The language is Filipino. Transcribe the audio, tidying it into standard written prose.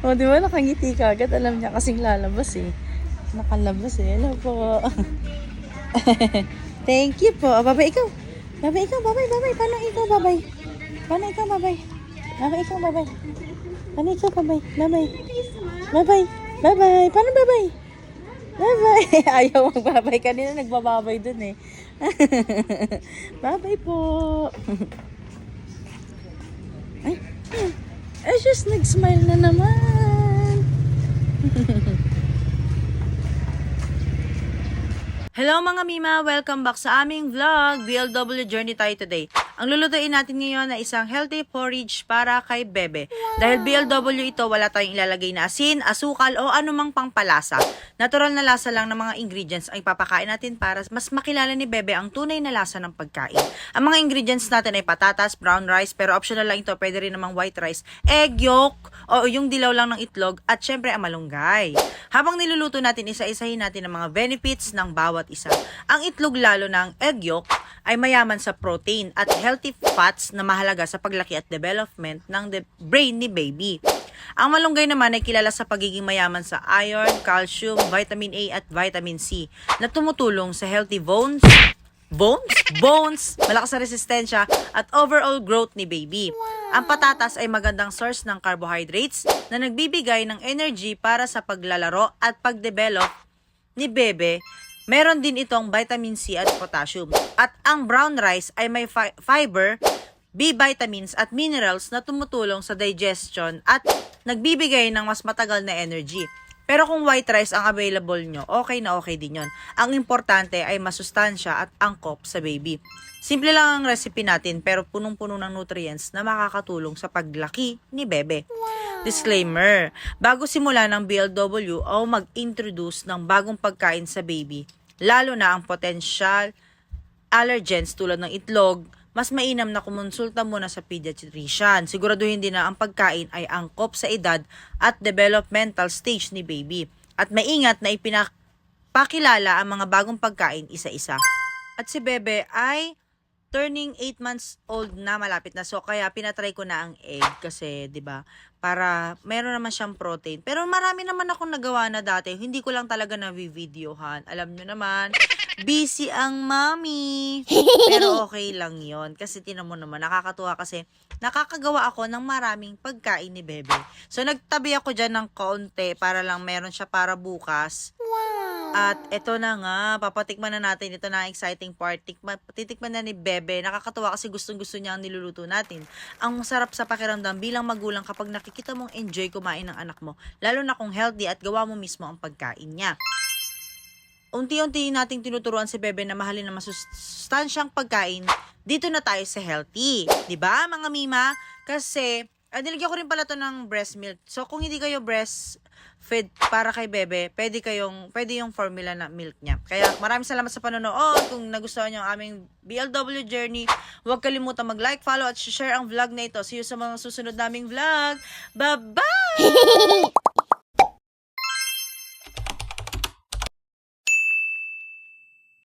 O, di ba nakangiti ka agad? Alam niya kasing lalabas eh. Nakalabas eh. Hello po. Thank you po. Babay ikaw. Babay ikaw. Babay. Paano ikaw babay? Paano ikaw babay? Babay ikaw babay. Paano ikaw babay? Babay. Paano babay? Babay. Ayaw magbabay. Kanina nagbababay dun eh. Babay po. Ay, just nag-smile na naman. Hello mga Mima! Welcome back sa aming vlog. BLW journey tayo today. Ang lulutuin natin ngayon ay isang healthy porridge para kay Bebe. Dahil BLW ito, wala tayong ilalagay na asin, asukal o anumang pangpalasa. Natural na lasa lang ng mga ingredients ang ipapakain natin para mas makilala ni Bebe ang tunay na lasa ng pagkain. Ang mga ingredients natin ay patatas, brown rice, pero optional lang ito, pwede rin namang white rice, egg yolk, o yung dilaw lang ng itlog, at syempre ang malunggay. Habang niluluto natin, isa-isahin natin ang mga benefits ng bawat isa. Ang itlog, lalo ng egg yolk, ay mayaman sa protein at healthy fats na mahalaga sa paglaki at development ng brain ni baby. Ang malunggay naman ay kilala sa pagiging mayaman sa iron, calcium, vitamin A at vitamin C na tumutulong sa healthy bones, malakas na resistensya at overall growth ni baby. Ang patatas ay magandang source ng carbohydrates na nagbibigay ng energy para sa paglalaro at pagdevelop ni bebe. Meron din itong vitamin C at potassium. At ang brown rice ay may fiber, B vitamins at minerals na tumutulong sa digestion at nagbibigay ng mas matagal na energy. Pero kung white rice ang available nyo, okay na okay din yon. Ang importante ay masustansya at angkop sa baby. Simple lang ang recipe natin pero punong-puno ng nutrients na makakatulong sa paglaki ni bebe. Disclaimer, bago simula ng BLW o mag-introduce ng bagong pagkain sa baby, lalo na ang potential allergens tulad ng itlog, mas mainam na kumonsulta muna sa pediatrician. Siguraduhin din na ang pagkain ay angkop sa edad at developmental stage ni baby. At maingat na ipinapakilala ang mga bagong pagkain isa-isa. At si bebe ay turning 8 months old na, malapit na. So, kaya pinatry ko na ang egg kasi, di ba, para meron naman siyang protein. Pero marami naman akong nagawa na dati. Hindi ko lang talaga na-videohan. Alam nyo naman, busy ang mommy. Pero okay lang yon. Kasi tinan mo naman, nakakatuwa kasi nakakagawa ako ng maraming pagkain ni bebe. So, nagtabi ako dyan ng kaunti para lang meron siya para bukas. At eto na nga, papatikman na natin. Ito na ang exciting part. Titikman na ni bebe. Nakakatuwa kasi gustong-gusto niya ang niluluto natin. Ang masarap sa pakiramdam bilang magulang kapag nakikita mong enjoy kumain ng anak mo. Lalo na kung healthy at gawa mo mismo ang pagkain niya. Unti-unti nating tinuturuan si bebe na mahalin na masustansyang pagkain. Dito na tayo sa healthy. 'Di ba, mga mima? Kasi nilagyan ko rin pala to ng breast milk. So, kung hindi kayo breastfeed para kay bebe, pwede yung formula na milk niya. Kaya, maraming salamat sa panonood. Kung nagustuhan niyo ang aming BLW journey, huwag kalimutan mag-like, follow, at share ang vlog na ito. See you sa mga susunod naming vlog. Bye-bye!